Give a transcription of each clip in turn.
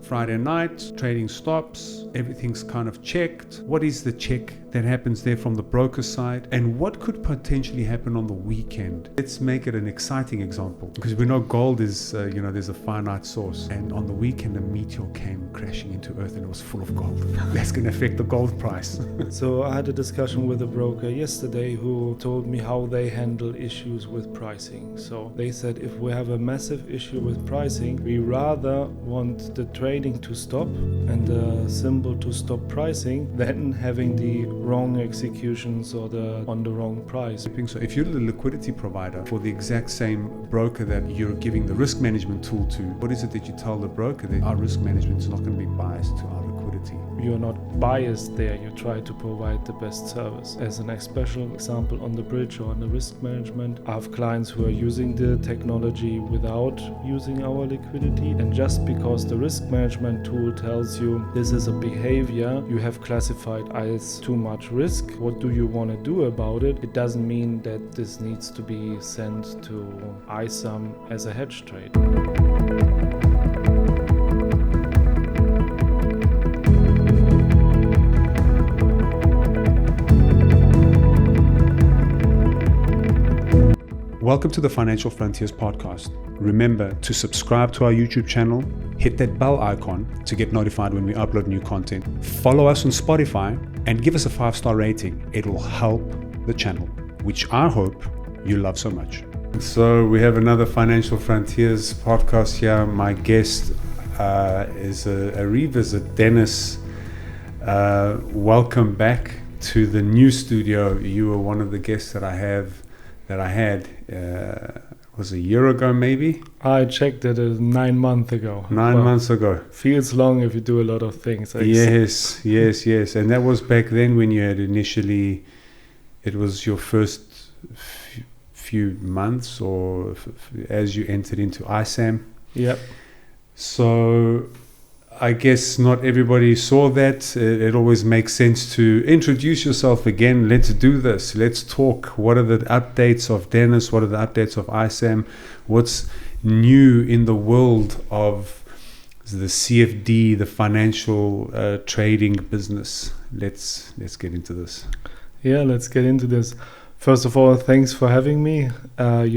Friday night, trading stops, everything's kind of checked. What is the check that happens there from the broker side? And what could potentially happen on the weekend? Let's make it an exciting example, because we know gold is, there's a finite source. And on the weekend, a meteor came crashing into Earth and it was full of gold. That's going to affect the gold price. So I had a discussion with a broker yesterday who told me how they handle issues with pricing. So they said if we have a massive issue with pricing, we rather want the trading to stop and the symbol to stop pricing than having the wrong executions or on the wrong price. So if you're the liquidity provider for the exact same broker that you're giving the risk management tool to, what is it that you tell the broker? That our risk management is not going to be biased to our liquidity. You're not biased there, you try to provide the best service. As an special example on the bridge or on the risk management, I have clients who are using the technology without using our liquidity, and just because the risk management tool tells you this is a behavior you have classified as too much risk, what do you want to do about it? It doesn't mean that this needs to be sent to iSAM as a hedge trade. Welcome to the Financial Frontiers podcast. Remember to subscribe to our YouTube channel, hit that bell icon to get notified when we upload new content. Follow us on Spotify and give us a 5-star rating. It will help the channel, which I hope you love so much. So we have another Financial Frontiers podcast here. My guest is a revisit, Dennis. Welcome back to the new studio. You were one of the guests that I had was a year ago maybe? I checked it 9 months ago. 9 months ago. Feels long if you do a lot of things. Yes. And that was back then when you had initially, it was your first few months or as you entered into iSAM. Yep. So I guess not everybody saw that. It always makes sense to introduce yourself again. Let's do this. Let's talk. What are the updates of Dennis? What are the updates of iSAM? What's new in the world of the CFD, the financial trading business? Let's get into this. Yeah, let's get into this. First of all, thanks for having me. I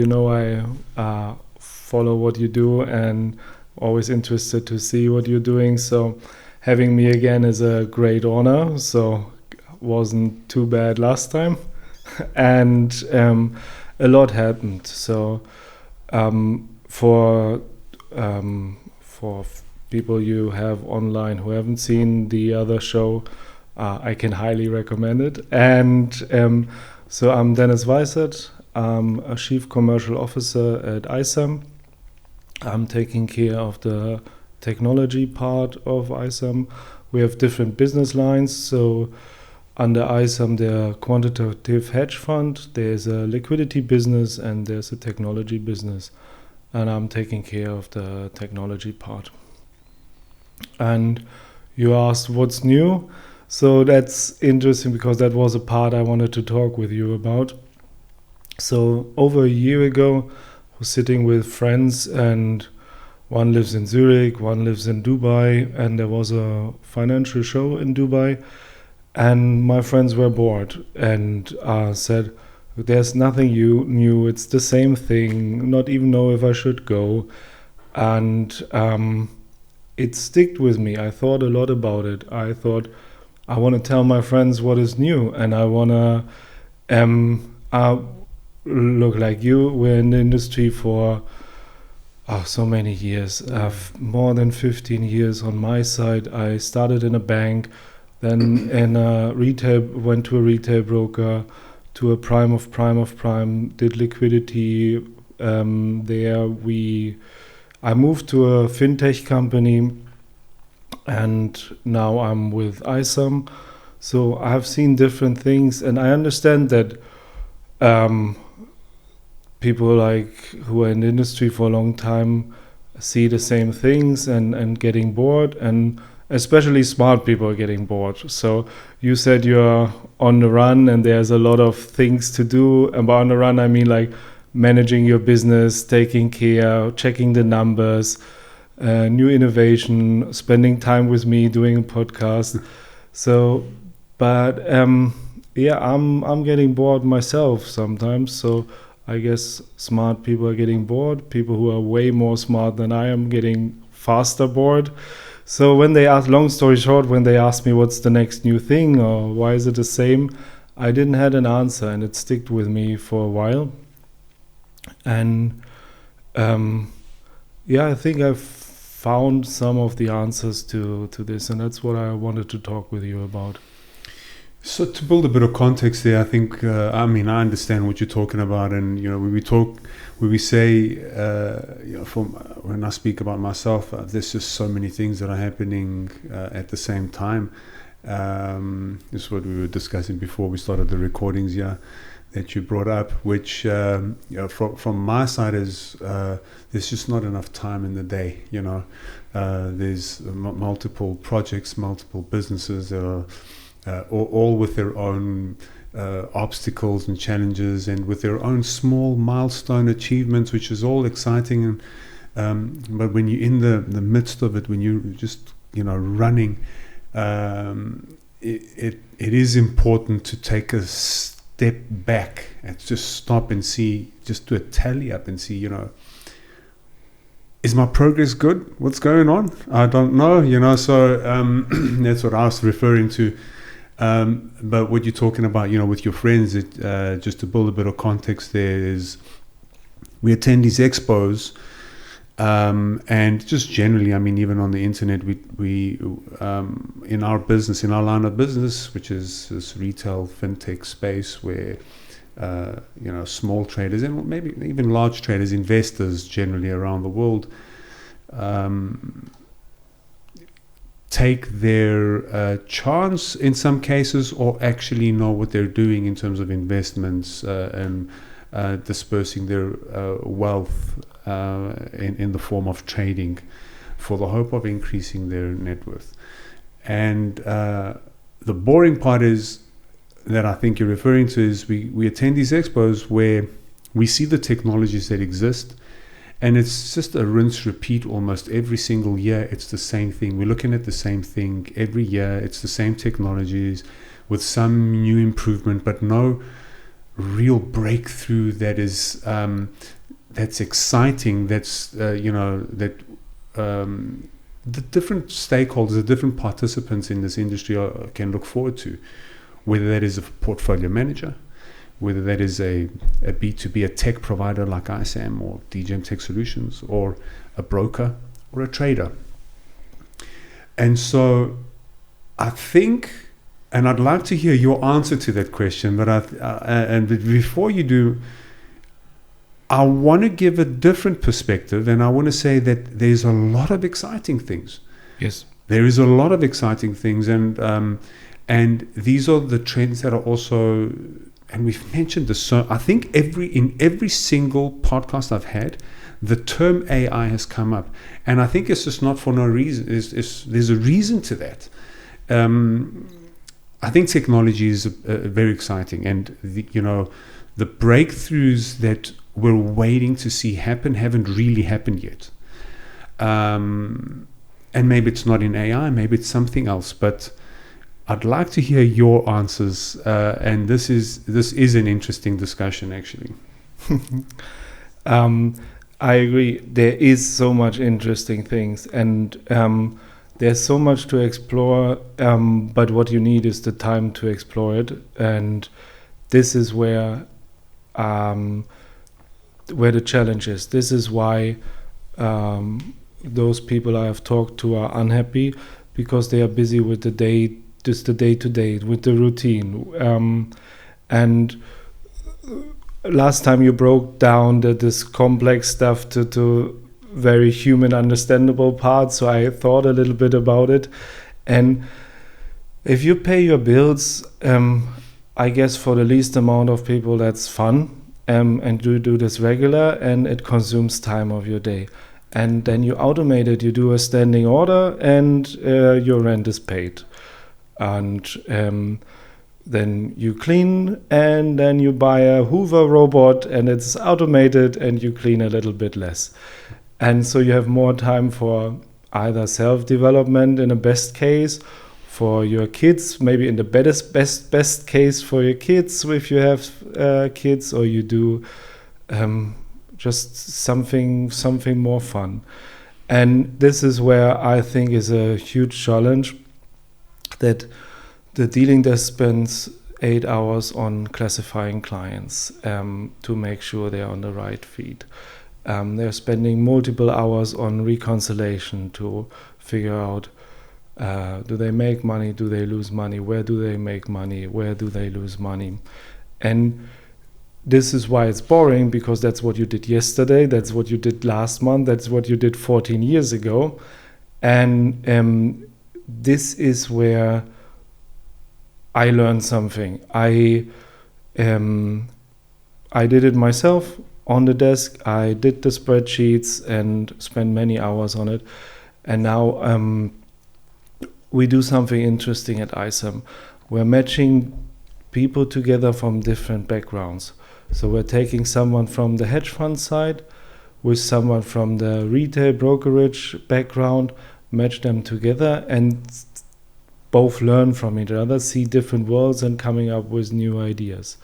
follow what you do and always interested to see what you're doing, so having me again is a great honor. So wasn't too bad last time. And a lot happened. So for people you have online who haven't seen the other show, I can highly recommend it. And so I'm Daniel Weissert. I'm a Chief Commercial Officer at iSAM. I'm taking care of the technology part of iSAM. We have different business lines. So under iSAM, there's a quantitative hedge fund, there's a liquidity business, and there's a technology business. And I'm taking care of the technology part. And you asked what's new. So that's interesting because that was a part I wanted to talk with you about. So over a year ago, sitting with friends, and one lives in Zurich, one lives in Dubai, and there was a financial show in Dubai, and my friends were bored and said, there's nothing new, it's the same thing, not even know if I should go. And it stuck with me. I thought a lot about it. I thought I want to tell my friends what is new, and I want to look like you. We're in the industry for so many years. More than 15 years on my side. I started in a bank, then in a retail, went to a retail broker, to a prime of prime, did liquidity there. I moved to a fintech company, and now I'm with iSAM. So I've seen different things, and I understand that people like who are in the industry for a long time see the same things and getting bored, and especially smart people are getting bored. So you said you're on the run and there's a lot of things to do. And by on the run, I mean like managing your business, taking care, checking the numbers, new innovation, spending time with me, doing a podcast. So, but yeah, I'm getting bored myself sometimes. So I guess smart people are getting bored. People who are way more smart than I am getting faster bored. So when they ask, long story short, when they ask me what's the next new thing or why is it the same, I didn't have an answer, and it stuck with me for a while. And yeah, I think I've found some of the answers to this, and that's what I wanted to talk with you about. So to build a bit of context there, I think I understand what you're talking about, and when we say when I speak about myself, there's just so many things that are happening at the same time. This is what we were discussing before we started the recordings here that you brought up, which from my side is there's just not enough time in the day. There's multiple projects, multiple businesses that are all with their own obstacles and challenges, and with their own small milestone achievements, which is all exciting. But when you're in the midst of it, when you're just running, it is important to take a step back and just stop and see, just do a tally up and see, is my progress good? What's going on? I don't know, so that's what I was referring to. But what you're talking about, with your friends, just to build a bit of context there, is we attend these expos, and just generally, I mean, even on the internet, we in our business, in our line of business, which is this retail fintech space, where small traders and maybe even large traders, investors generally around the world, take their chance in some cases, or actually know what they're doing in terms of investments and dispersing their wealth in the form of trading for the hope of increasing their net worth. And the boring part is that I think you're referring to is we attend these expos where we see the technologies that exist, and it's just a rinse repeat almost every single year. It's the same thing. We're looking at the same thing every year. It's the same technologies with some new improvement, but no real breakthrough that is that's exciting. That's the different stakeholders, the different participants in this industry can look forward to, whether that is a portfolio manager, whether that is a B2B, a tech provider like iSAM or DGM Tech Solutions, or a broker or a trader. And so I think, and I'd like to hear your answer to that question, but and before you do, I want to give a different perspective, and I want to say that there's a lot of exciting things. Yes. There is a lot of exciting things, and these are the trends that are also, and we've mentioned this, so I think in every single podcast I've had, the term AI has come up, and I think it's just not for no reason. There's a reason to that. I think technology is very exciting, and the breakthroughs that we're waiting to see happen haven't really happened yet. And maybe it's not in AI, maybe it's something else, but I'd like to hear your answers, and this is an interesting discussion, actually. I agree. There is so much interesting things, and there's so much to explore, but what you need is the time to explore it, and this is where the challenge is. This is why those people I have talked to are unhappy, because they are busy with the day-to-day, with the routine. And last time you broke down this complex stuff to very human, understandable parts, so I thought a little bit about it. And if you pay your bills, I guess for the least amount of people that's fun, and you do this regular, and it consumes time of your day. And then you automate it, you do a standing order, and your rent is paid. And then you clean, and then you buy a Hoover robot, and it's automated, and you clean a little bit less. And so you have more time for either self-development in a best case, for your kids, maybe in the best case for your kids if you have kids, or you do just something more fun. And this is where I think is a huge challenge, that the dealing desk spends 8 hours on classifying clients to make sure they're on the right feed. They're spending multiple hours on reconciliation to figure out, do they make money, do they lose money, where do they make money, where do they lose money. And this is why it's boring, because that's what you did yesterday, that's what you did last month, that's what you did 14 years ago. And this is where I learned something. I did it myself on the desk. I did the spreadsheets and spent many hours on it. And now we do something interesting at iSAM. We're matching people together from different backgrounds. So we're taking someone from the hedge fund side with someone from the retail brokerage background, match them together, and both learn from each other, see different worlds, and coming up with new ideas.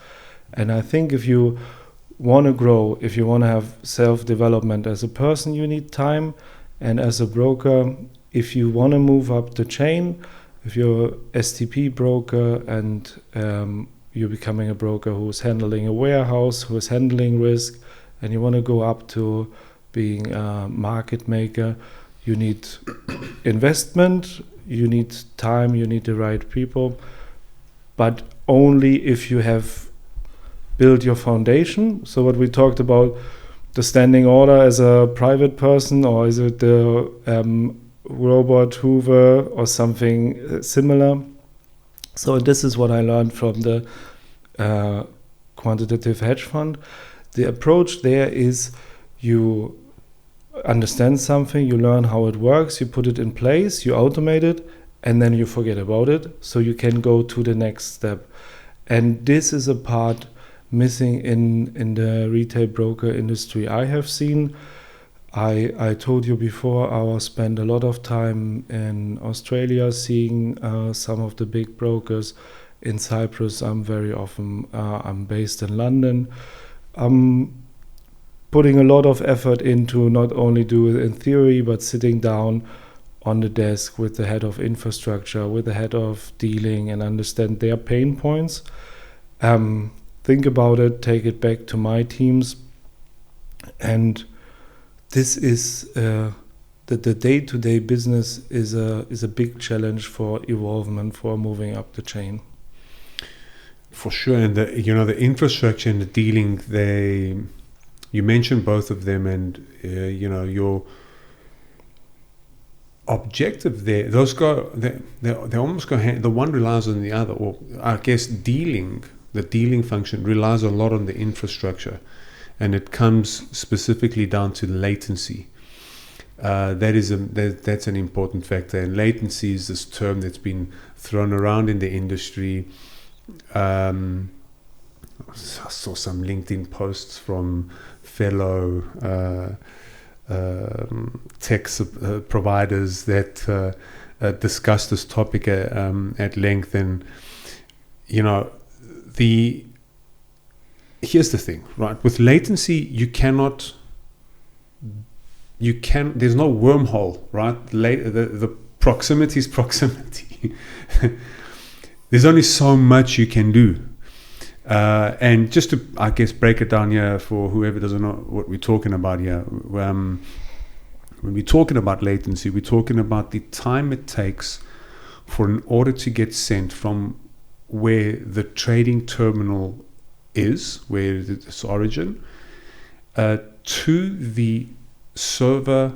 And I think if you want to grow, if you want to have self-development as a person, you need time. And as a broker, if you want to move up the chain, if you're STP broker and you're becoming a broker who's handling a warehouse, who is handling risk, and you want to go up to being a market maker, you need investment, you need time, you need the right people, but only if you have built your foundation. So what we talked about, the standing order as a private person, or is it the robot Hoover or something similar? So this is what I learned from the quantitative hedge fund. The approach there is you understand something, you learn how it works, you put it in place, you automate it, and then you forget about it, so you can go to the next step. And this is a part missing in the retail broker industry I have seen. I told you before, I spent a lot of time in Australia seeing some of the big brokers. In Cyprus, I'm very often, I'm based in London. I'm putting a lot of effort into not only do it in theory, but sitting down on the desk with the head of infrastructure, with the head of dealing, and understand their pain points. Think about it, take it back to my teams. And this is the day-to-day business is a big challenge for evolvement, for moving up the chain. For sure, and the infrastructure and the dealing, you mentioned both of them, and your objective there, those go, they almost go hand. The one relies on the other, or I guess the dealing function relies a lot on the infrastructure, and it comes specifically down to latency. That's an important factor, and latency is this term that's been thrown around in the industry. I saw some LinkedIn posts from fellow tech providers that discuss this topic at length. And here's the thing, right? With latency, there's no wormhole, right? The proximity is proximity. There's only so much you can do. And just to, I guess, break it down here for whoever doesn't know what we're talking about here. When we're talking about latency, we're talking about the time it takes for an order to get sent from where the trading terminal is, where its origin, to the server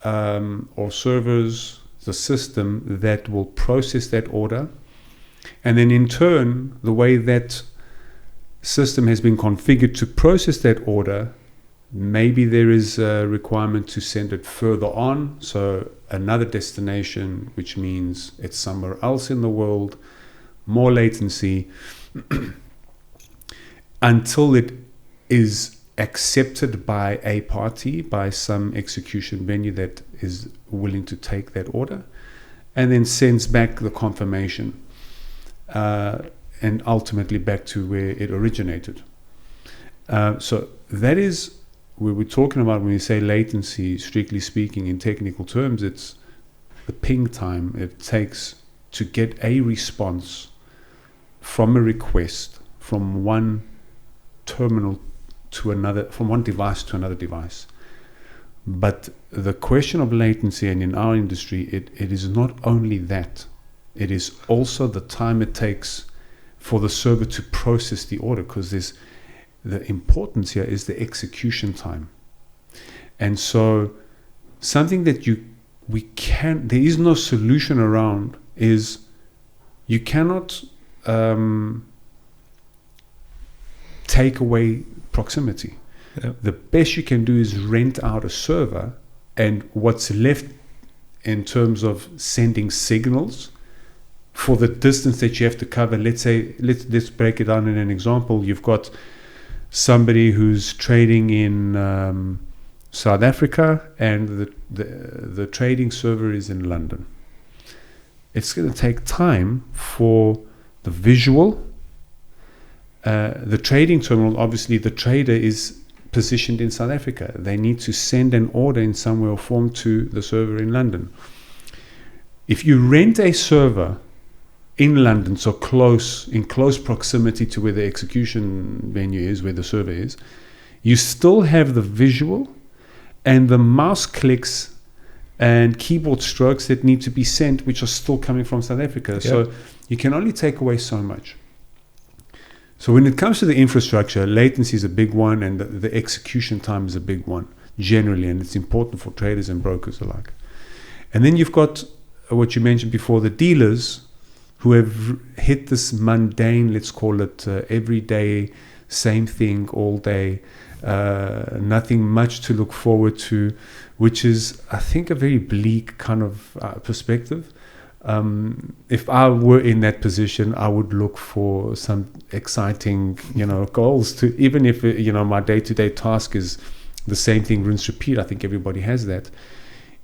or servers, the system that will process that order. And then in turn, the way that system has been configured to process that order, maybe there is a requirement to send it further on, so another destination, which means it's somewhere else in the world, more latency, until it is accepted by a party, by some execution venue that is willing to take that order, and then sends back the confirmation, and ultimately back to where it originated. So that is where we're talking about when we say latency. Strictly speaking, in technical terms, it's the ping time it takes to get a response from a request from one terminal to another, from one device to another device. But the question of latency, and in our industry, it is not only that, it is also the time it takes for the server to process the order, because there's the importance here is the execution time. And so something that there is no solution around is you cannot take away proximity. Yeah. The best you can do is rent out a server, and what's left in terms of sending signals for the distance that you have to cover. Let's say, let's break it down in an example. You've got somebody who's trading in South Africa, and the trading server is in London. It's going to take time for the visual. The trading terminal, obviously the trader is positioned in South Africa. They need to send an order in some way or form to the server in London. If you rent a server in London, so in close proximity to where the execution venue is, where the server is, you still have the visual and the mouse clicks and keyboard strokes that need to be sent, which are still coming from South Africa. Yep. So you can only take away so much. So when it comes to the infrastructure, latency is a big one, and the execution time is a big one generally, and it's important for traders and brokers alike. And then you've got what you mentioned before, the dealers who have hit this mundane, let's call it everyday, same thing all day, nothing much to look forward to, which is, I think, a very bleak kind of perspective. If I were in that position, I would look for some exciting, goals to, even if, my day-to-day task is the same thing, rinse, repeat. I think everybody has that.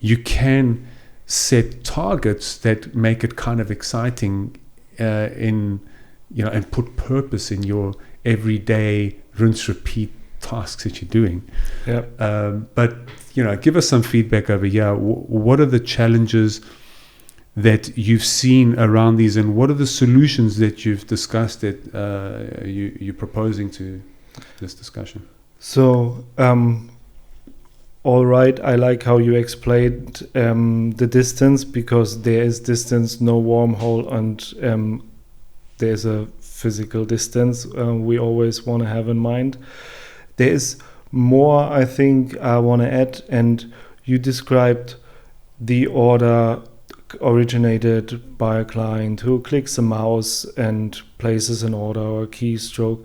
You can set targets that make it kind of exciting and put purpose in your everyday rinse, repeat tasks that you're doing. Yeah. But, give us some feedback over here. What are the challenges that you've seen around these, and what are the solutions that you've discussed that you're proposing to this discussion? So, all right, I like how you explained the distance, because there is distance, no wormhole, and there's a physical distance we always want to have in mind. There is more, I think, I want to add, and you described the order originated by a client who clicks a mouse and places an order or a keystroke,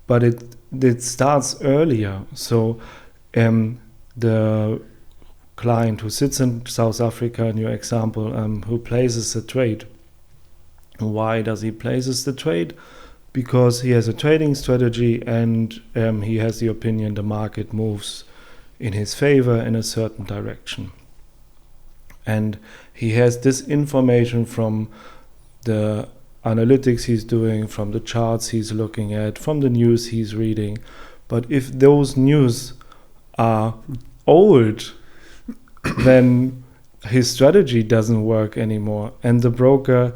but it starts earlier. So the client who sits in South Africa, in your example, who places a trade. Why does he places the trade? Because he has a trading strategy, and he has the opinion the market moves in his favor in a certain direction. And he has this information from the analytics he's doing, from the charts he's looking at, from the news he's reading. But if those news are old, then his strategy doesn't work anymore. And the broker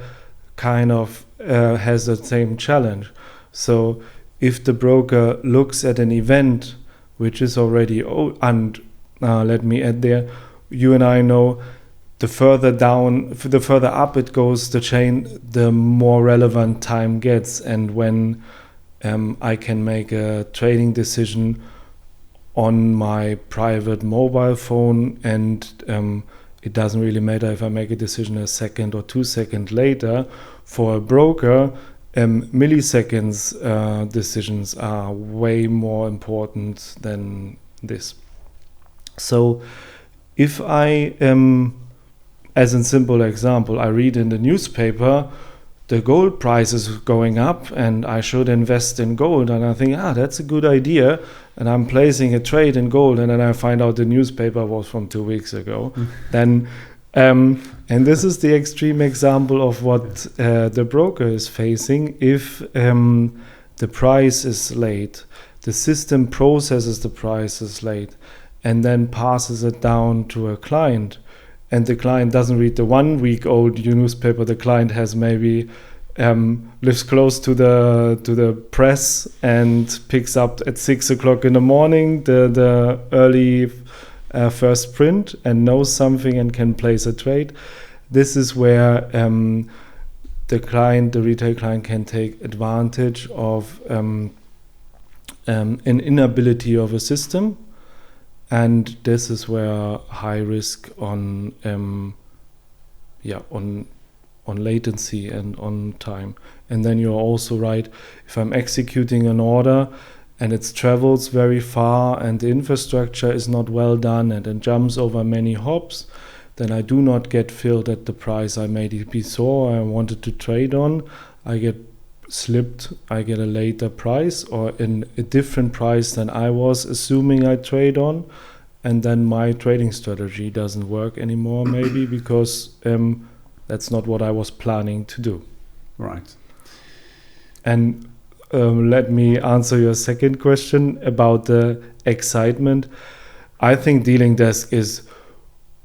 kind of has the same challenge. So if the broker looks at an event which is already old, and let me add there, you and I know the further up it goes the chain, the more relevant time gets. And when I can make a trading decision on my private mobile phone, and it doesn't really matter if I make a decision a second or 2 seconds later. For a broker, milliseconds decisions are way more important than this. So if I, as a simple example, I read in the newspaper the gold price is going up and I should invest in gold, and I think, that's a good idea, and I'm placing a trade in gold, and then I find out the newspaper was from 2 weeks ago. Then and this is the extreme example of what the broker is facing. If the price is late, the system processes the prices late and then passes it down to a client, and the client doesn't read the 1 week old newspaper. The client has maybe lives close to the press and picks up at 6 o'clock in the morning the early first print and knows something and can place a trade. This is where the retail client can take advantage of an inability of a system. And this is where high risk on latency and on time. And then you're also right, if I'm executing an order and it travels very far and the infrastructure is not well done and it jumps over many hops, then I do not get filled at the price I maybe saw I wanted to trade on. I get slipped, I get a later price or in a different price than I was assuming I trade on, and then my trading strategy doesn't work anymore maybe because that's not what I was planning to do. Right. And let me answer your second question about the excitement. I think dealing desk is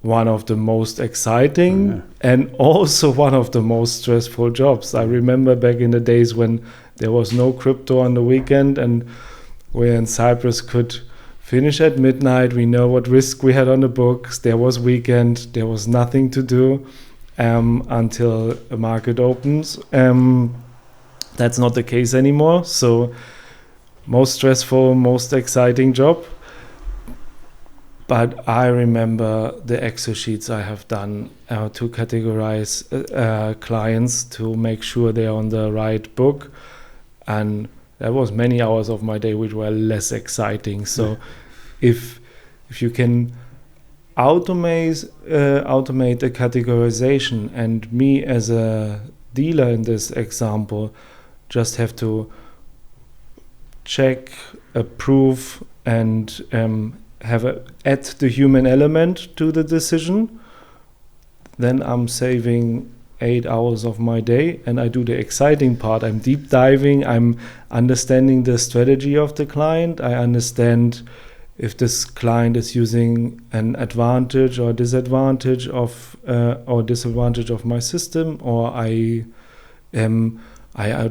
one of the most exciting and also one of the most stressful jobs. I remember back in the days when there was no crypto on the weekend and we in Cyprus could finish at midnight. We know what risk we had on the books. There was weekend. There was nothing to do until the market opens. That's not the case anymore. So most stressful, most exciting job. But I remember the Excel sheets I have done to categorize clients to make sure they're on the right book. And there was many hours of my day which were less exciting. So if you can automate the categorization, and me as a dealer in this example just have to check, approve, and add the human element to the decision, then I'm saving 8 hours of my day and I do the exciting part. I'm deep diving, I'm understanding the strategy of the client, I understand if this client is using an advantage or disadvantage of my system, or I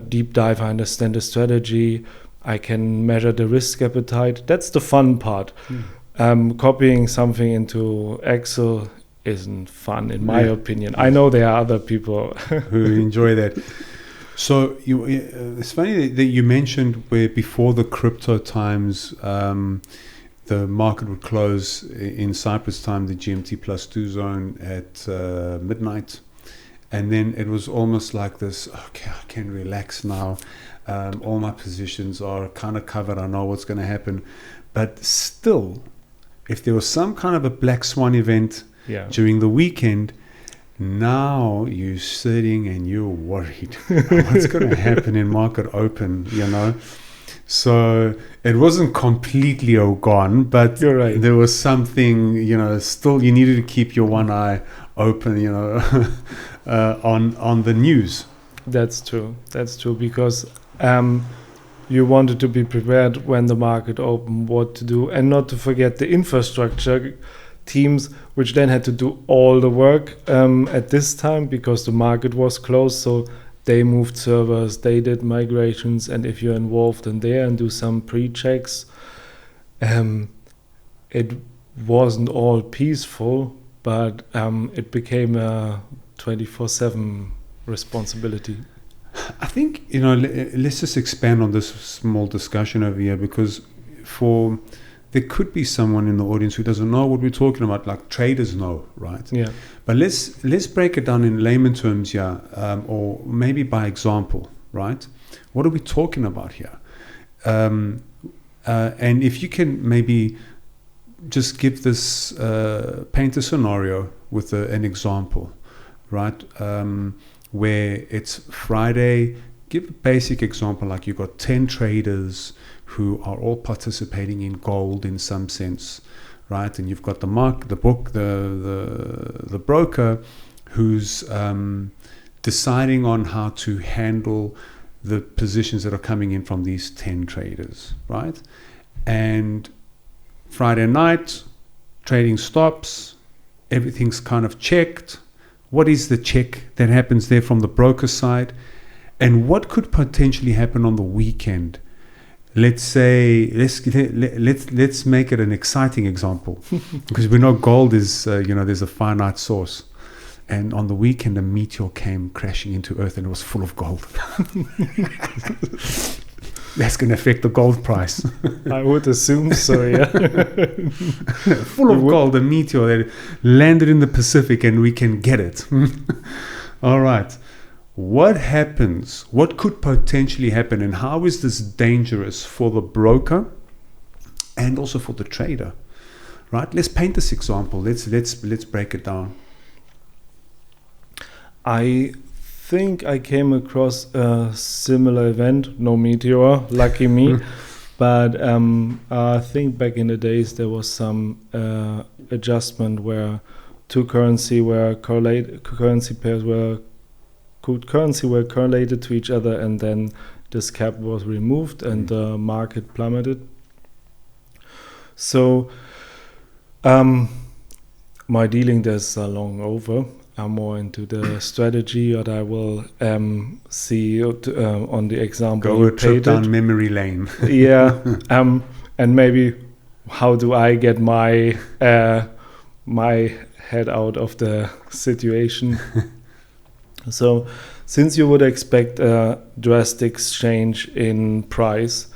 deep dive, I understand the strategy, I can measure the risk appetite. That's the fun part. Copying something into Excel isn't fun, in my opinion. I know there are other people who enjoy that. So it's funny that you mentioned where before the crypto times, the market would close in Cyprus time, the GMT +2 zone at midnight. And then it was almost like this, okay, I can relax now. All my positions are kind of covered. I know what's going to happen. But still, if there was some kind of a black swan event during the weekend, now you're sitting and you're worried. What's going to happen in market open, So it wasn't completely all gone, but you're right. There was something, still you needed to keep your one eye open, on the news. That's true, because you wanted to be prepared when the market opened, what to do, and not to forget the infrastructure teams, which then had to do all the work at this time because the market was closed. So they moved servers, they did migrations, and if you're involved in there and do some pre-checks, it wasn't all peaceful, but it became a 24/7 responsibility. I think, let's just expand on this small discussion over here, because there could be someone in the audience who doesn't know what we're talking about, like traders know, right? Yeah. But let's break it down in layman terms here, or maybe by example, right? What are we talking about here? And if you can maybe just give this, paint a scenario with an example, right? where it's Friday. Give a basic example, like you've got 10 traders who are all participating in gold in some sense, right? And you've got the broker who's deciding on how to handle the positions that are coming in from these 10 traders, right? And Friday night, trading stops, everything's kind of checked. What is the check that happens there from the broker side? And what could potentially happen on the weekend? Let's say, let's make it an exciting example, because we know gold is, there's a finite source. And on the weekend, a meteor came crashing into Earth and it was full of gold. That's going to affect the gold price. I would assume so, yeah. Full of gold, a meteor that landed in the Pacific, and we can get it. All right. What happens? What could potentially happen, and how is this dangerous for the broker and also for the trader? Right? Let's paint this example. Let's break it down. I think I came across a similar event, no meteor, lucky me. But I think back in the days there was some adjustment where currency pairs were correlated to each other, and then this cap was removed and the market plummeted. So my dealing days are long over. I'm more into the strategy, but I will see on the example. Go a trip down memory lane. Yeah, and maybe how do I get my my head out of the situation? So, since you would expect a drastic change in price,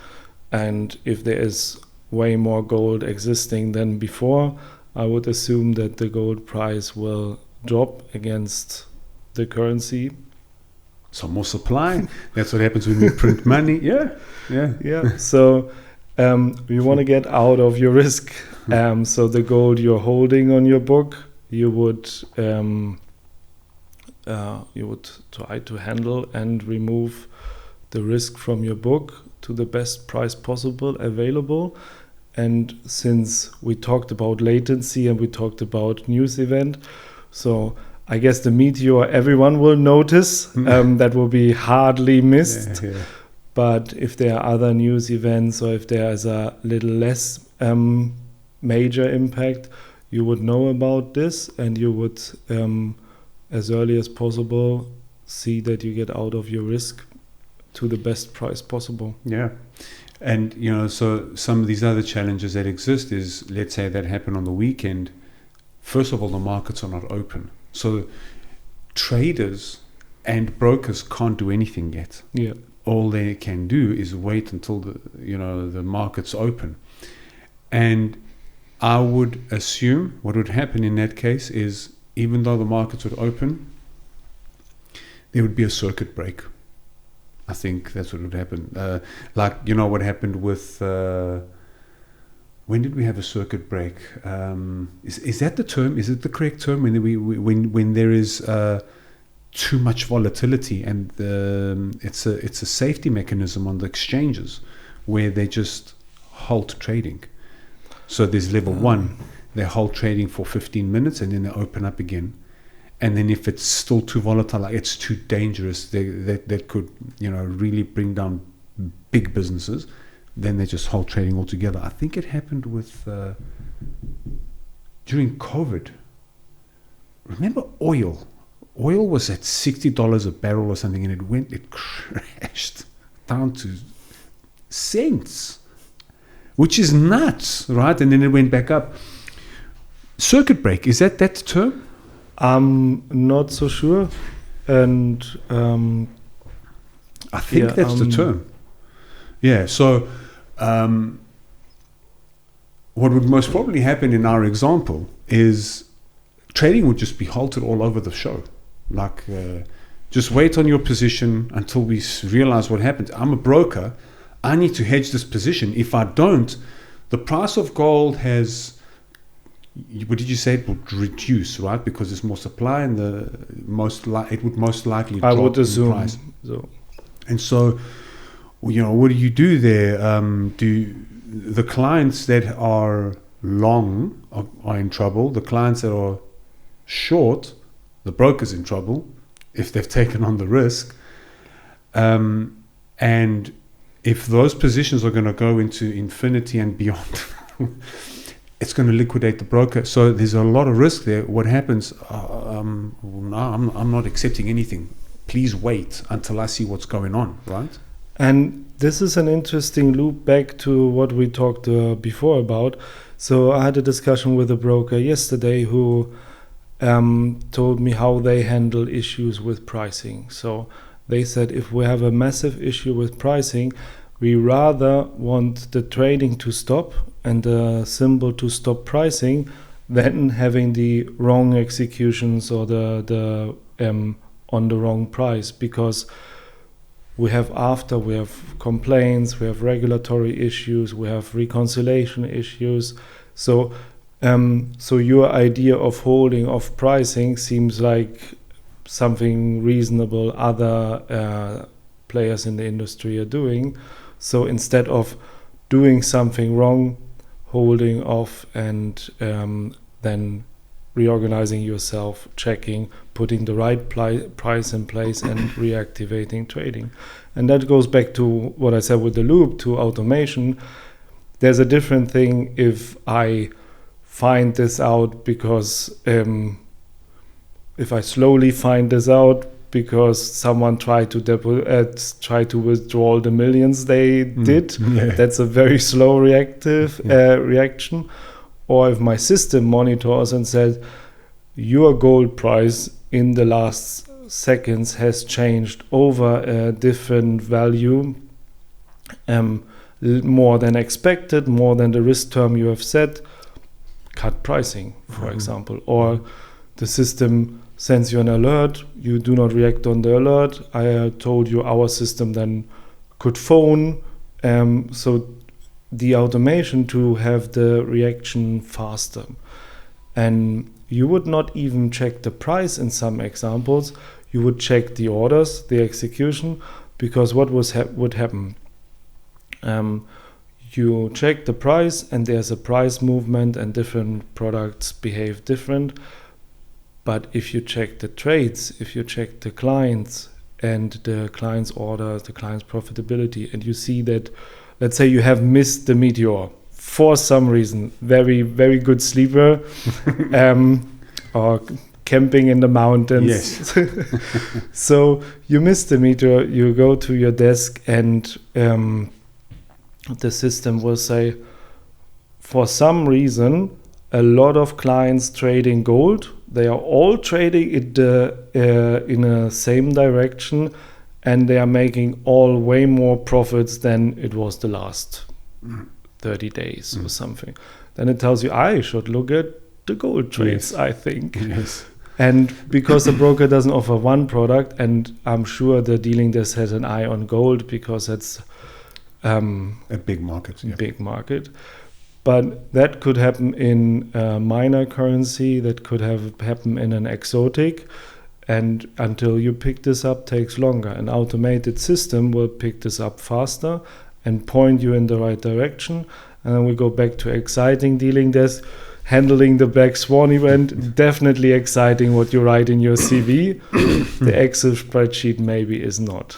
and if there is way more gold existing than before, I would assume that the gold price will drop against the currency. Some more supply. That's what happens when we print money. Yeah. So you want to get out of your risk. So the gold you're holding on your book, you would try to handle and remove the risk from your book to the best price possible available. And since we talked about latency and we talked about news event, so I guess the meteor everyone will notice, that will be hardly missed. Yeah. But if there are other news events, or if there is a little less major impact, you would know about this, and you would, as early as possible, see that you get out of your risk to the best price possible. Yeah. And, so some of these other challenges that exist is, let's say that happened on the weekend. First of all, the markets are not open. So traders and brokers can't do anything yet. Yeah. All they can do is wait until the markets open. And I would assume what would happen in that case is, even though the markets would open, there would be a circuit break. I think that's what would happen. What happened with... when did we have a circuit break? Is that the term? Is it the correct term? When there is too much volatility, and it's a safety mechanism on the exchanges where they just halt trading. So there's level 1, they halt trading for 15 minutes and then they open up again. And then if it's still too volatile, like it's too dangerous, that could really bring down big businesses, then they just halt trading altogether. I think it happened with during COVID. Remember oil? Oil was at $60 a barrel or something, and it crashed down to cents, which is nuts, right? And then it went back up. Circuit break, is that term? I'm not so sure, and I think that's the term. Yeah, so what would most probably happen in our example is trading would just be halted all over the show. Like, just wait on your position until we realize what happens. I'm a broker. I need to hedge this position. If I don't, the price of gold has what did you say? It would reduce, right? Because there's more supply, and it would most likely drop I would assume in price. so. And so, what do you do there? Do the clients that are long are in trouble? The clients that are short, the broker's in trouble if they've taken on the risk. And if those positions are going to go into infinity and beyond, it's going to liquidate the broker. So there's a lot of risk there. What happens? No, I'm not accepting anything. Please wait until I see what's going on, right? And this is an interesting loop back to what we talked before about. So I had a discussion with a broker yesterday who told me how they handle issues with pricing. So they said if we have a massive issue with pricing, we rather want the trading to stop and the symbol to stop pricing than having the wrong executions or the on the wrong price, because we have complaints, we have regulatory issues, we have reconciliation issues. So your idea of holding off pricing seems like something reasonable other players in the industry are doing. So instead of doing something wrong, holding off and then reorganizing yourself, checking, putting the right price in place and reactivating trading. And that goes back to what I said with the loop, to automation. There's a different thing if I find this out because if I slowly find this out because someone tried to withdraw the millions they did. Yeah. That's a very slow reaction. Or if my system monitors and says your gold price in the last seconds has changed over a different value, more than expected, more than the risk term you have set, cut pricing, for example. Or the system sends you an alert, you do not react on the alert. I told you our system then could phone. So the automation to have the reaction faster. And you would not even check the price in some examples. You would check the orders, the execution, because what would happen? You check the price and there's a price movement and different products behave different. But if you check the trades, if you check the clients and the client's orders, the client's profitability, and you see that, let's say you have missed the meteor for some reason, very, very good sleeper, or camping in the mountains. Yes. So you missed the meteor, you go to your desk and the system will say, for some reason, a lot of clients trading gold, they are all trading it in a same direction, and they are making all way more profits than it was the last 30 days or something. Then it tells you, I should look at the gold trades, yes. I think. Yes. And because the broker doesn't offer one product, and I'm sure the dealing desk has an eye on gold because it's a big market. Yeah. Big market. But that could happen in a minor currency, that could happen in an exotic, and until you pick this up takes longer. An automated system will pick this up faster and point you in the right direction. And then we go back to exciting dealing desk, handling the black swan event, definitely exciting what you write in your CV. The Excel spreadsheet maybe is not.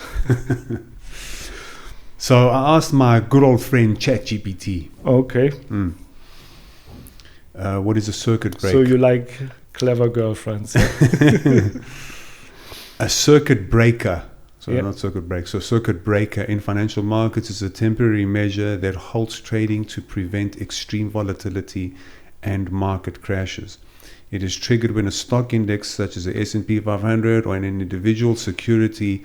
So I asked my good old friend ChatGPT. Okay. What is a circuit break? So you like clever girlfriends. A circuit breaker. So not circuit break. So circuit breaker in financial markets is a temporary measure that halts trading to prevent extreme volatility and market crashes. It is triggered when a stock index such as the S&P 500 or an individual security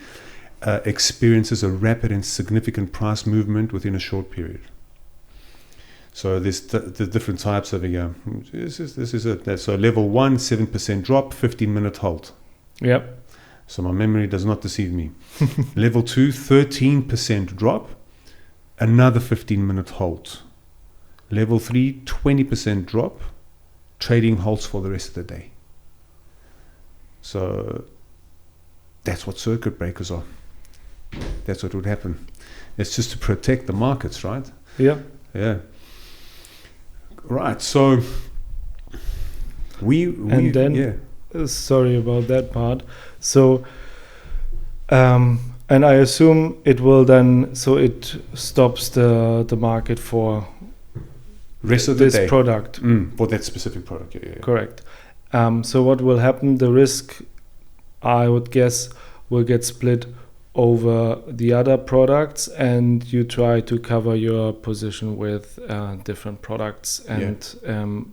experiences a rapid and significant price movement within a short period. So there's the different types of here. This is it. So level 1, 7% drop, 15-minute halt. Yep. So my memory does not deceive me. Level 2, 13% drop, another 15-minute halt. Level 3, 20% drop, trading halts for the rest of the day. So that's what circuit breakers are. That's what would happen. It's just to protect the markets, right? Yeah. Yeah. Right. So and then sorry about that part. So and I assume it will then, so it stops the market for rest of the this day. product. For that specific product. Yeah. Correct. So what will happen? The risk, I would guess, will get split over the other products, and you try to cover your position with different products and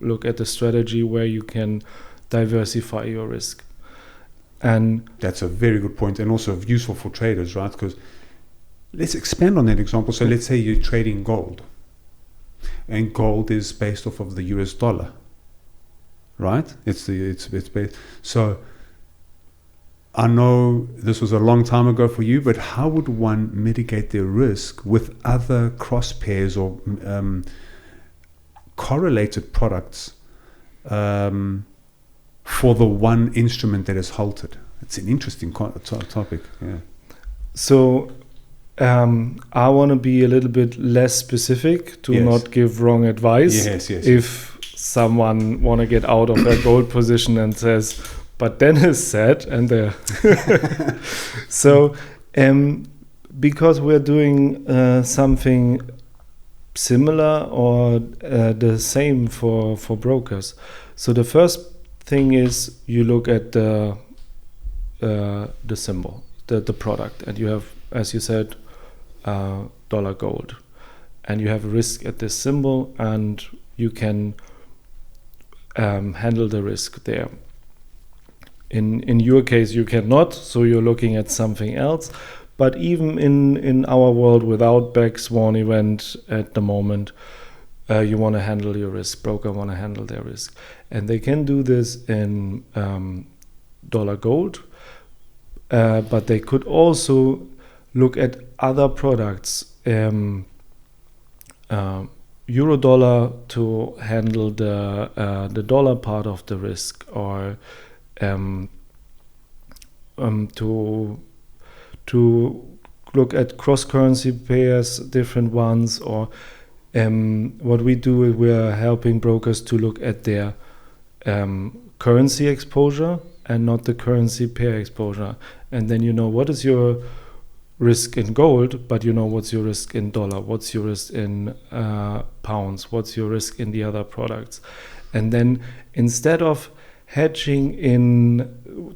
look at the strategy where you can diversify your risk. And that's a very good point, and also useful for traders, right? Because let's expand on that example. So let's say you're trading gold, and gold is based off of the US dollar, right? It's based. So I know this was a long time ago for you, but how would one mitigate their risk with other cross pairs or correlated products for the one instrument that is halted? It's an interesting topic. Yeah. So I want to be a little bit less specific to not give wrong advice. Yes. If someone want to get out of their gold position and says, but Dennis said, and so because we're doing something similar or the same for brokers. So the first thing is you look at the symbol, the product, and you have, as you said, dollar gold, and you have a risk at this symbol, and you can handle the risk there. In your case, you cannot, so you're looking at something else. But even in our world, without black swan event at the moment, you want to handle your risk. Broker want to handle their risk, and they can do this in dollar gold. But they could also look at other products, euro dollar to handle the dollar part of the risk, or to look at cross-currency pairs, different ones, or what we do is we're helping brokers to look at their currency exposure and not the currency pair exposure. And then you know what is your risk in gold, but you know what's your risk in dollar, what's your risk in pounds, what's your risk in the other products. And then instead of hedging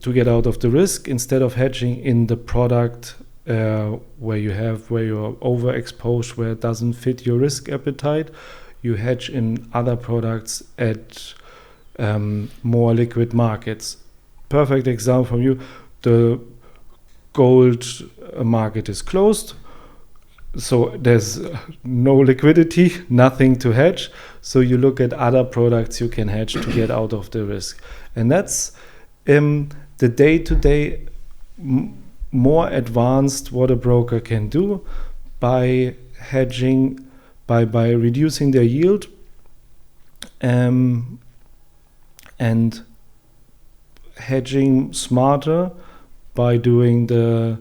to get out of the risk, instead of hedging in the product where you're overexposed, where it doesn't fit your risk appetite, you hedge in other products at more liquid markets. Perfect example from you, the gold market is closed, so there's no liquidity, nothing to hedge, so you look at other products you can hedge to get out of the risk. And that's the day-to-day more advanced what a broker can do by hedging, by reducing their yield, and hedging smarter by doing the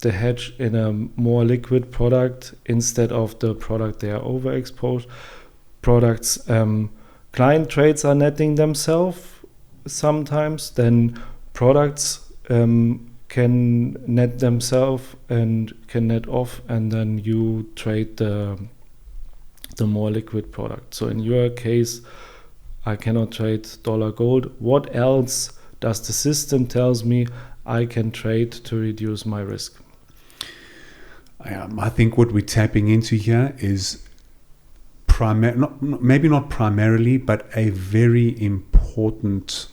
hedge in a more liquid product instead of the product they are overexposed. Products, client trades are netting themselves sometimes, then products can net themselves and can net off, and then you trade the more liquid product. So in your case, I cannot trade dollar gold. What else does the system tells me I can trade to reduce my risk? I think what we're tapping into here is maybe not primarily, but a very important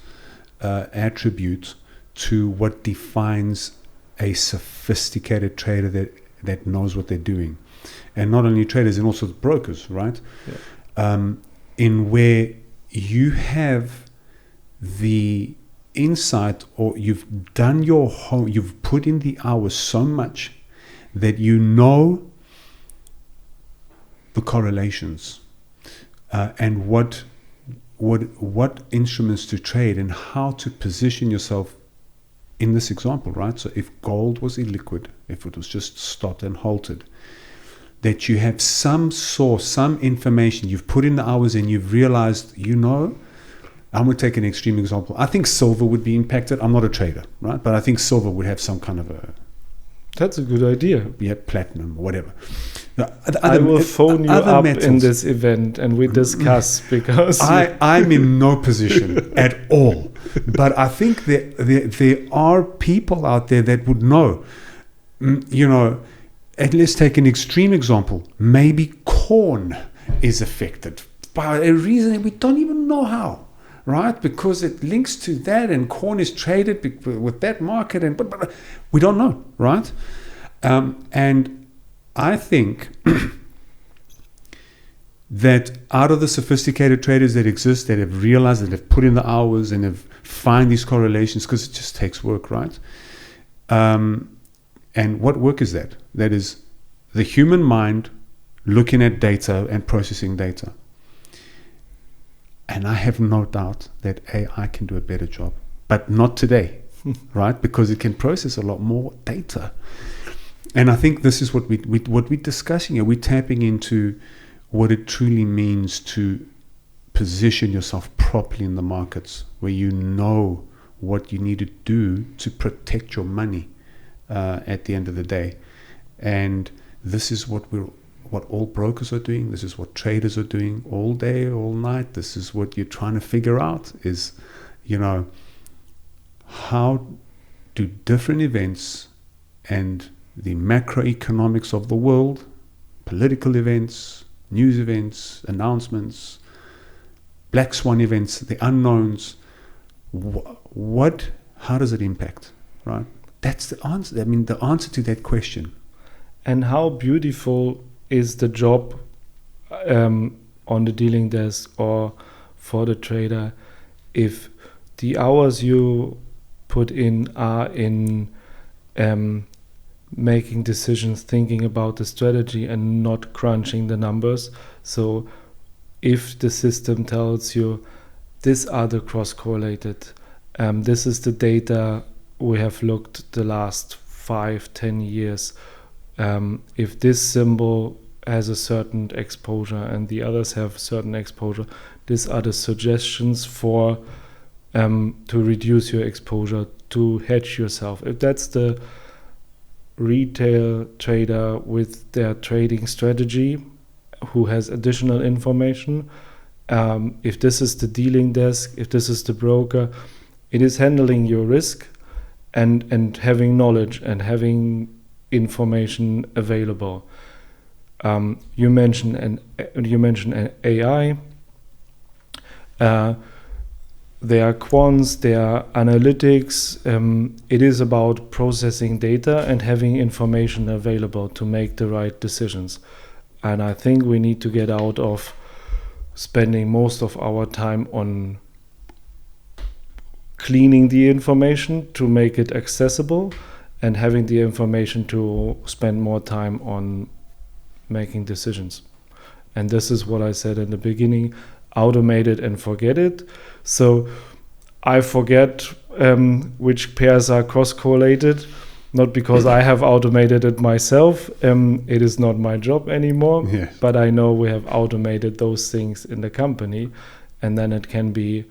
attribute to what defines a sophisticated trader that knows what they're doing. And not only traders, and also the brokers, right? Yeah. In where you have the insight, or you've done your home, you've put in the hours so much that you know the correlations and what what instruments to trade and how to position yourself in this example, right? So if gold was illiquid, if it was just stopped and halted, that you have some source, some information, you've put in the hours and you've realized, I'm going to take an extreme example. I think silver would be impacted. I'm not a trader, right? But I think silver would have some kind of That's a good idea. Yeah, platinum or whatever. I will phone you up metals. in this event and we discuss, because I'm in no position at all. But I think there are people out there that would know. And let's take an extreme example. Maybe corn is affected by a reason we don't even know how, right? Because it links to that, and corn is traded with that market, but we don't know, right? And I think that out of the sophisticated traders that exist, that have realized, that have put in the hours and have find these correlations, because it just takes work, right? And what work is that? That is the human mind looking at data and processing data. And I have no doubt that AI can do a better job, but not today, right? Because it can process a lot more data. And I think this is what we're discussing here. We're tapping into what it truly means to position yourself properly in the markets, where you know what you need to do to protect your money at the end of the day. And this is what all brokers are doing. This is what traders are doing all day, all night. This is what you're trying to figure out is, how do different events and the macroeconomics of the world, political events, news events, announcements, black swan events, the unknowns, how does it impact, right? That's the answer. I mean, the answer to that question. And how beautiful is the job on the dealing desk or for the trader if the hours you put in are in making decisions, thinking about the strategy and not crunching the numbers. So if the system tells you, these are the cross-correlated, this is the data we have looked the last 5-10 years, if this symbol has a certain exposure and the others have certain exposure, these are the suggestions for to reduce your exposure, to hedge yourself. If that's the retail trader with their trading strategy who has additional information, if this is the dealing desk, if this is the broker, it is handling your risk and having knowledge and having information available. You mentioned an AI. There are quants, there are analytics. It is about processing data and having information available to make the right decisions. And I think we need to get out of spending most of our time on cleaning the information to make it accessible, and having the information to spend more time on making decisions. And this is what I said in the beginning: automate it and forget it. So I forget which pairs are cross-correlated, not because I have automated it myself. It is not my job anymore, yes. But I know we have automated those things in the company, and then it can be,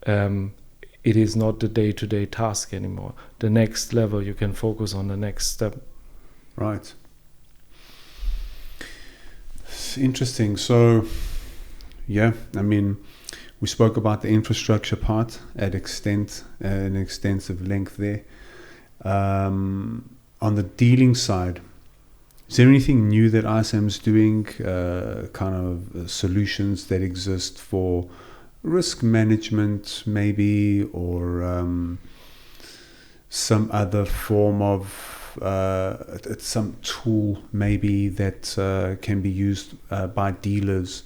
it is not the day-to-day task anymore. The next level, you can focus on the next step. Right. It's interesting. So, yeah, I mean, we spoke about the infrastructure part at an extensive length there. On the dealing side, is there anything new that iSAM is doing, kind of solutions that exist for risk management maybe, or some other form of some tool maybe that can be used by dealers,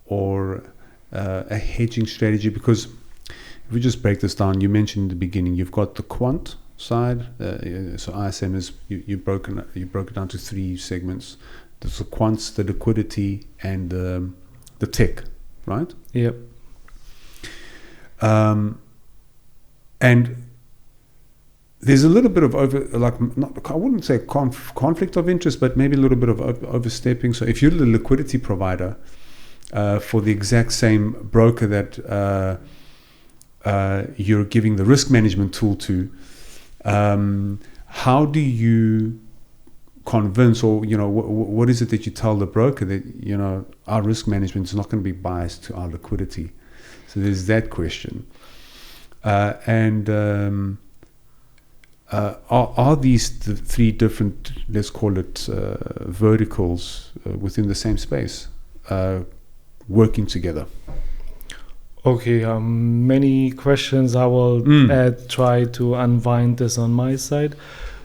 or a hedging strategy? Because if we just break this down, you mentioned in the beginning, you've got the quant side. So iSAM is, you broke it down to three segments. There's the quants, the liquidity, and the tech, right? Yep. And there's a little bit of I wouldn't say conflict of interest, but maybe a little bit of overstepping. So if you're the liquidity provider for the exact same broker that you're giving the risk management tool to, how do you convince, or what is it that you tell the broker that our risk management is not going to be biased to our liquidity? So there's that question. Are these the three different, let's call it verticals within the same space, working together? Okay, many questions. I will try to unwind this on my side.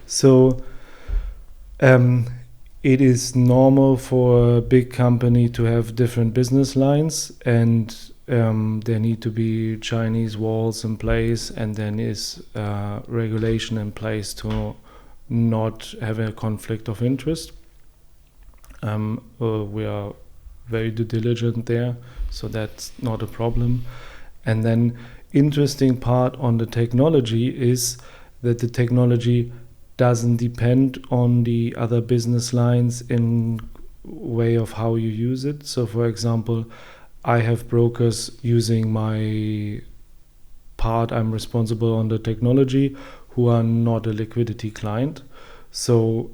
So it is normal for a big company to have different business lines, and there need to be Chinese walls in place, and then is regulation in place to not have a conflict of interest. We are very due diligent there, so that's not a problem. And then interesting part on the technology is that the technology doesn't depend on the other business lines in way of how you use it. So for example, I have brokers using my part, I'm responsible on the technology, who are not a liquidity client. So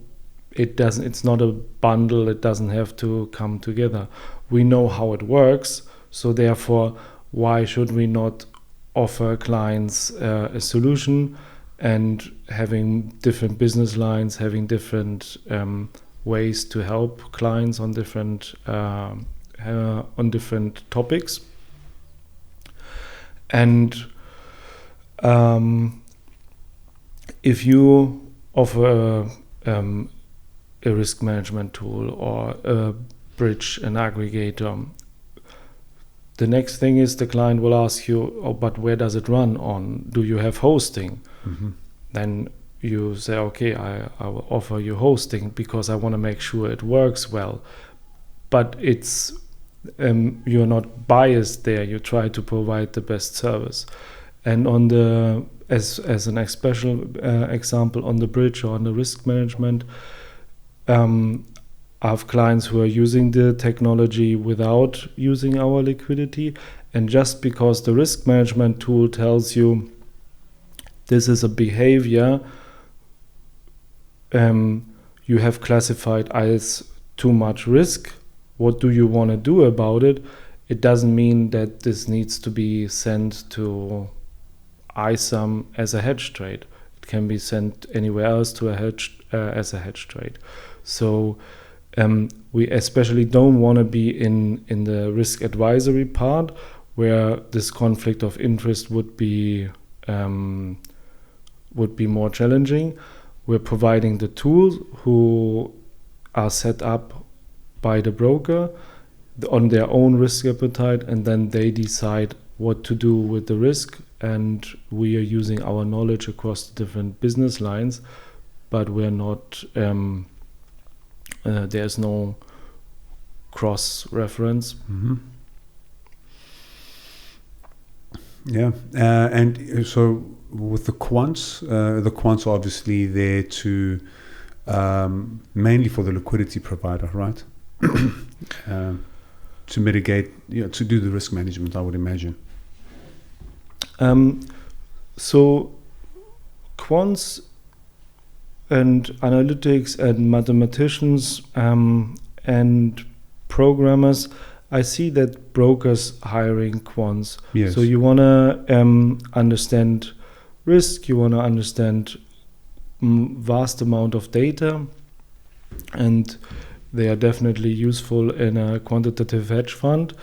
it's not a bundle, it doesn't have to come together. We know how it works, so therefore why should we not offer clients a solution, and having different business lines, having different ways to help clients on different topics. And if you offer a risk management tool or a bridge, an aggregator, the next thing is the client will ask you, oh, but where does it run on? Do you have hosting? Mm-hmm. Then you say, okay, I will offer you hosting because I want to make sure it works well. But it's you're not biased there. You try to provide the best service. And on the as an special example on the bridge or on the risk management, I have clients who are using the technology without using our liquidity, and just because the risk management tool tells you this is a behavior you have classified as too much risk, what do you want to do about it? It doesn't mean that this needs to be sent to iSAM as a hedge trade. It can be sent anywhere else to a hedge as a hedge trade. So we especially don't want to be in the risk advisory part, where this conflict of interest would be more challenging. We're providing the tools who are set up by the broker on their own risk appetite, and then they decide what to do with the risk. And we are using our knowledge across the different business lines, but we're not. There's no cross-reference. Mm-hmm. Yeah, and so with the quants are obviously there to mainly for the liquidity provider, right? To mitigate, to do the risk management, I would imagine. So quants and analytics and mathematicians and programmers, I see that brokers hiring quants. Yes. So you want to understand risk, you want to understand vast amount of data, and they are definitely useful in a quantitative hedge fund.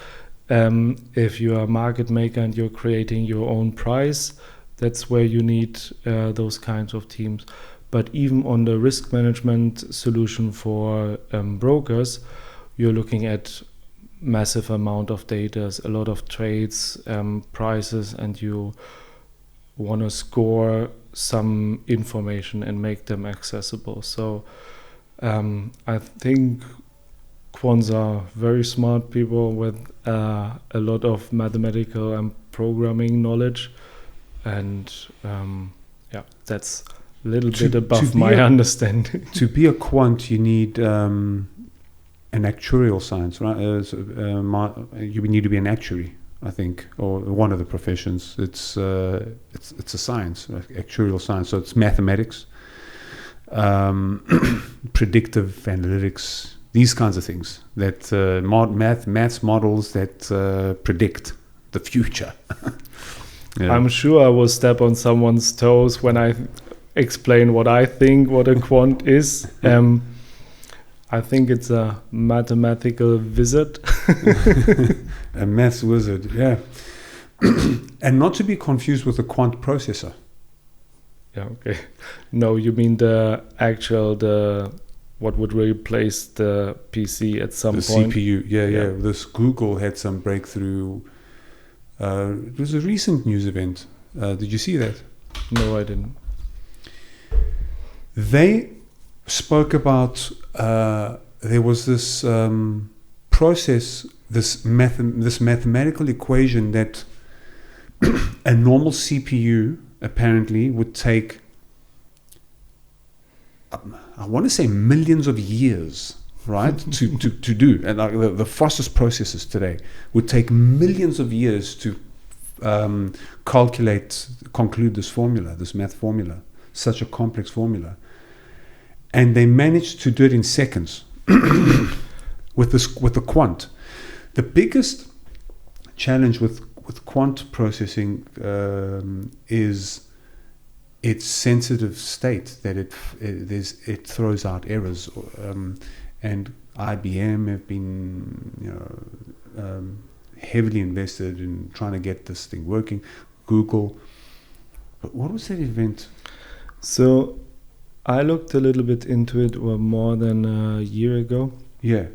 If you are a market maker and you're creating your own price, that's where you need those kinds of teams. But even on the risk management solution for brokers, you're looking at massive amount of data, a lot of trades, prices, and you want to score some information and make them accessible. So I think quants are very smart people with a lot of mathematical and programming knowledge, and that's a little bit above my understanding. To be a quant, you need an actuarial science, right? You need to be an actuary, I think, or one of the professions. It's a science, actuarial science. So it's mathematics, predictive analytics, these kinds of things that maths models that predict the future. Yeah. I'm sure I will step on someone's toes when I explain what I think what a quant is. I think it's a mathematical wizard. A maths wizard, yeah. And not to be confused with a quant processor. Yeah, okay. No, you mean what would replace the PC at some point? The CPU, yeah. This Google had some breakthrough. It was a recent news event. Did you see that? No, I didn't. They spoke about there was this process, this mathematical equation that a normal CPU apparently would take, I want to say millions of years, right, to do. And like the fastest processors today would take millions of years to conclude this formula, this math formula, such a complex formula. And they managed to do it in seconds with the quant. The biggest challenge with quant processing is its sensitive state, that it throws out errors. And IBM have been heavily invested in trying to get this thing working. Google. But what was that event? So I looked a little bit into it more than a year ago. Yeah.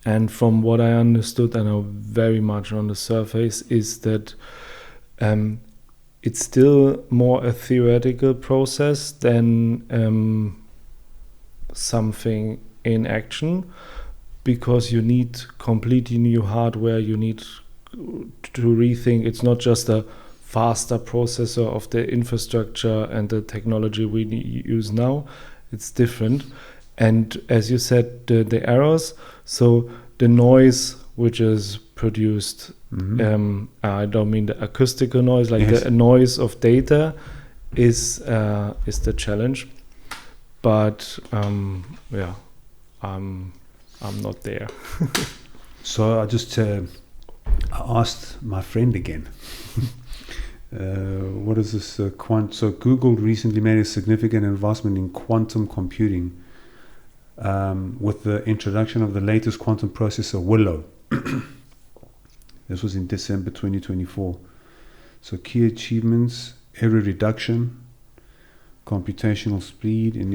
And from what I understood, I know very much on the surface, is that it's still more a theoretical process than something in action, because you need completely new hardware. You need to rethink. It's not just a faster processor of the infrastructure and the technology we use now. It's different. And as you said, the errors, so the noise which is produced, I don't mean the acoustical noise, like the noise of data is the challenge. But I'm not there. So I just I asked my friend again. What is this quant? So Google recently made a significant investment in quantum computing with the introduction of the latest quantum processor, Willow. This was in December 2024. So key achievements: error reduction, computational speed, and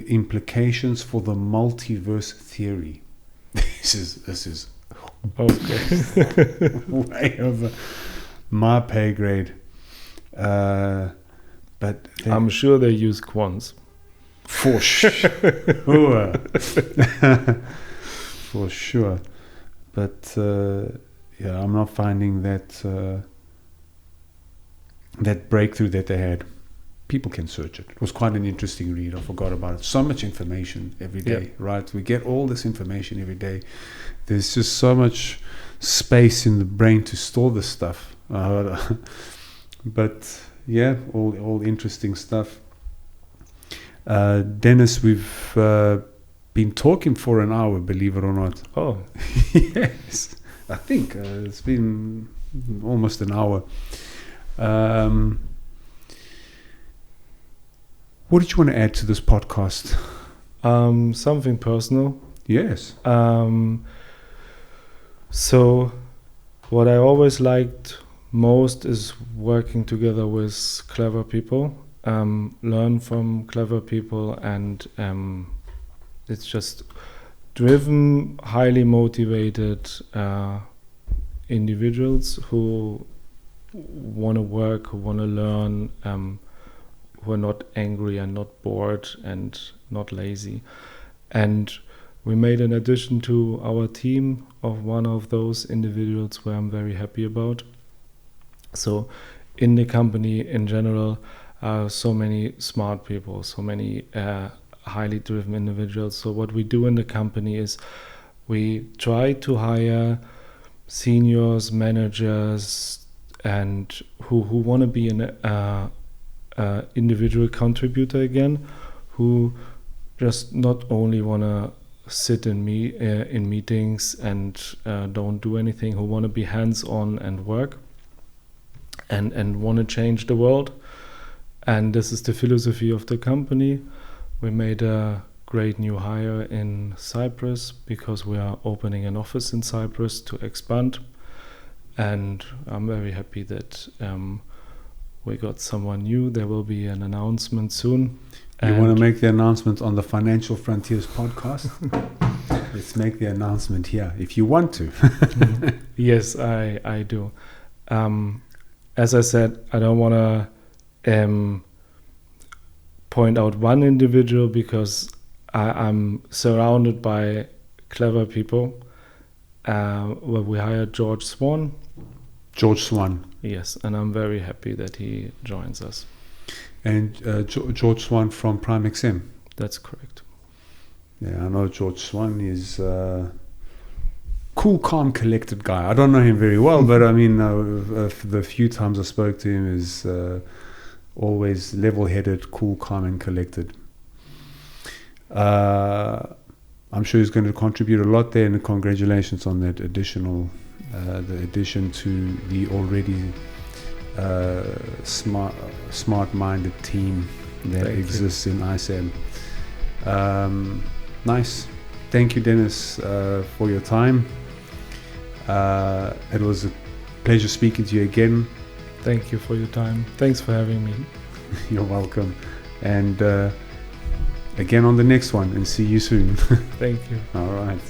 implications for the multiverse theory. This is okay. way over my pay grade. But I'm sure they use quants. For sure. For sure. But I'm not finding that breakthrough that they had. People can search it. It was quite an interesting read. I forgot about it. So much information every day, right? We get all this information every day. There's just so much space in the brain to store this stuff. But yeah, all interesting stuff. Dennis, we've been talking for an hour, believe it or not. Oh. Yes, I think it's been almost an hour. What did you want to add to this podcast? Something personal. Yes. So what I always liked most is working together with clever people, learn from clever people, and it's just driven, highly motivated individuals who want to work, who want to learn, who are not angry and not bored and not lazy. And we made an addition to our team of one of those individuals where I'm very happy about. So in the company in general, so many smart people, so many highly driven individuals. So what we do in the company is we try to hire seniors, managers, and who want to be an individual contributor again, who just not only want to sit in meetings and don't do anything, who want to be hands-on and work and want to change the world. And this is the philosophy of the company. We made a great new hire in Cyprus because we are opening an office in Cyprus to expand. And I'm very happy that we got someone new. There will be an announcement soon. You want to make the announcement on the Financial Frontiers podcast? Let's make the announcement here, if you want to. Yes, I do. As I said, I don't want to point out one individual because I'm surrounded by clever people. Well, we hired George Swan. George Swan. Yes, and I'm very happy that he joins us. And George Swan from Prime XM. That's correct. Yeah, I know George Swan is cool, calm, collected guy. I don't know him very well, but I mean, the few times I spoke to him is always level-headed, cool, calm, and collected. I'm sure he's going to contribute a lot there, and congratulations on that addition to the already smart-minded team that exists in iSAM. Nice. Thank you, Dennis, for your time. It was a pleasure speaking to you again. Thank you for your time. Thanks for having me. You're welcome. And again on the next one, and see you soon. Thank you. All right.